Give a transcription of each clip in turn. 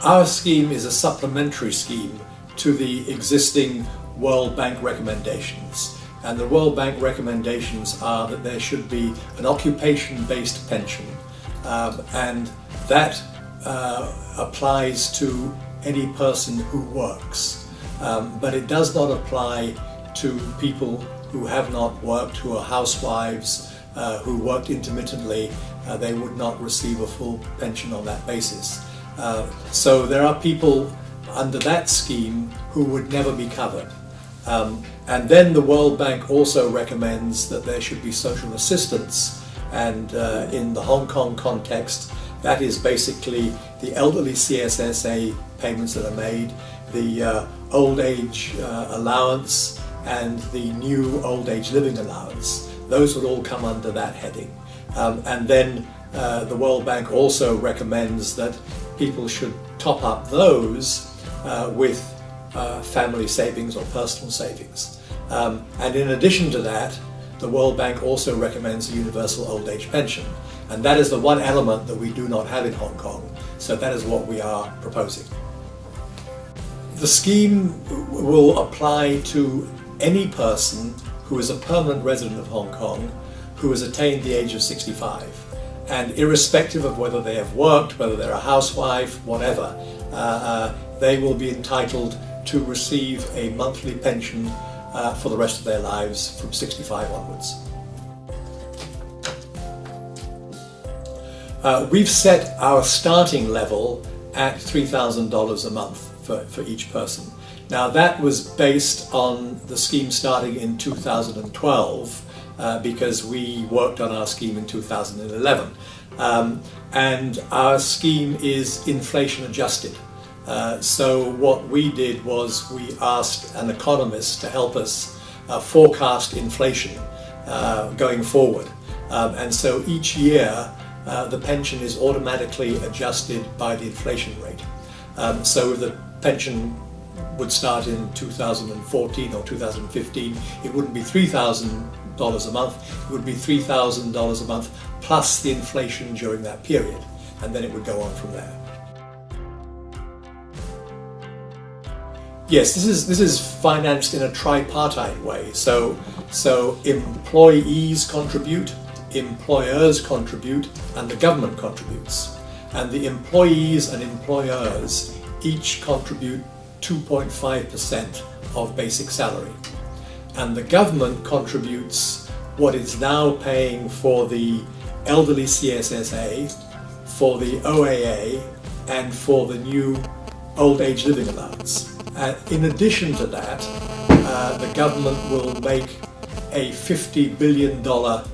Our scheme is a supplementary scheme to the existing World Bank recommendations. And the World Bank recommendations are that there should be an occupation-based pension, and that applies to any person who works. But it does not apply to people who have not worked, who are housewives, who worked intermittently. They would not receive a full pension on that basis. So there are people under that scheme who would never be covered. And then the World Bank also recommends that there should be social assistance, and in the Hong Kong context, that is basically the elderly CSSA payments that are made, the old age allowance, and the new old age living allowance. Those would all come under that heading. And then the World Bank also recommends that people should top up those with family savings or personal savings. And in addition to that, the World Bank also recommends a universal old age pension. And that is the one element that we do not have in Hong Kong. So that is what we are proposing. The scheme will apply to any person who is a permanent resident of Hong Kong who has attained the age of 65. And irrespective of whether they have worked, whether they're a housewife, whatever, they will be entitled to receive a monthly pension for the rest of their lives from 65 onwards. We've set our starting level at $3,000 a month for each person. Now that was based on the scheme starting in 2012 because we worked on our scheme in 2011. And our scheme is inflation adjusted. So what we did was we asked an economist to help us forecast inflation going forward. And so each year the pension is automatically adjusted by the inflation rate. So if the pension would start in 2014 or 2015, it wouldn't be $3,000 a month, it would be $3,000 a month plus the inflation during that period, and then it would go on from there. Yes, this is financed in a tripartite way. So employees contribute, employers contribute, and the government contributes. And the employees and employers each contribute 2.5% of basic salary. And the government contributes what it's now paying for the elderly CSSA, for the OAA, and for the new old age living allowance. In addition to that, the government will make a $50 billion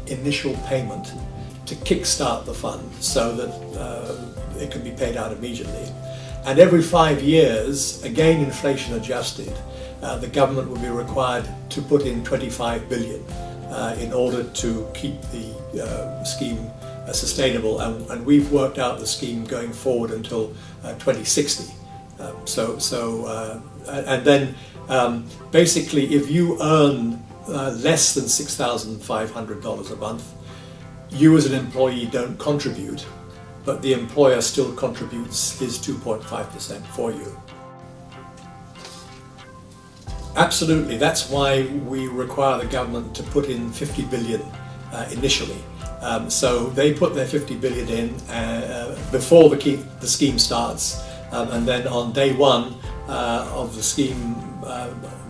initial payment to kickstart the fund so that it can be paid out immediately. And every 5 years, again inflation adjusted, the government will be required to put in $25 billion in order to keep the scheme sustainable. And we've worked out the scheme going forward until 2060. And then basically if you earn less than $6,500 a month, you as an employee don't contribute, but the employer still contributes his 2.5% for you. Absolutely, that's why we require the government to put in 50 billion initially. So they put their 50 billion in before the scheme starts, and then on day one of the scheme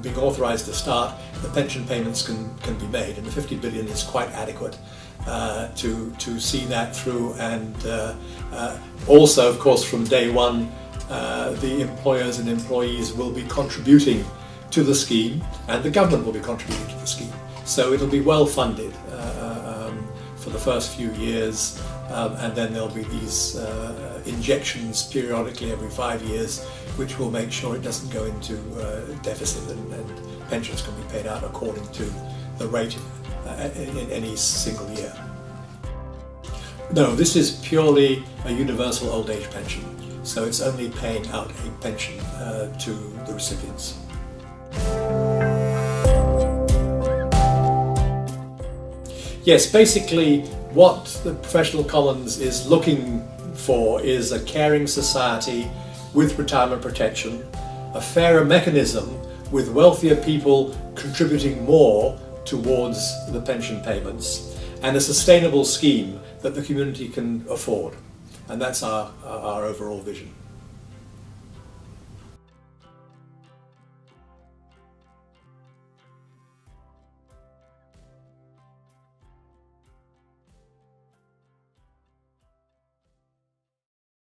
being authorised to start, the pension payments can be made, and the 50 billion is quite adequate to see that through. And also, of course, from day one, the employers and employees will be contributing to the scheme, and the government will be contributing to the scheme. So it'll be well funded for the first few years, and then there'll be these injections periodically every 5 years, which will make sure it doesn't go into deficit, and pensions can be paid out according to the rate in any single year. No, this is purely a universal old age pension, so it's only paying out a pension to the recipients. Yes, basically what the Professional Commons is looking for is a caring society with retirement protection, a fairer mechanism with wealthier people contributing more towards the pension payments, and a sustainable scheme that the community can afford. And that's our overall vision.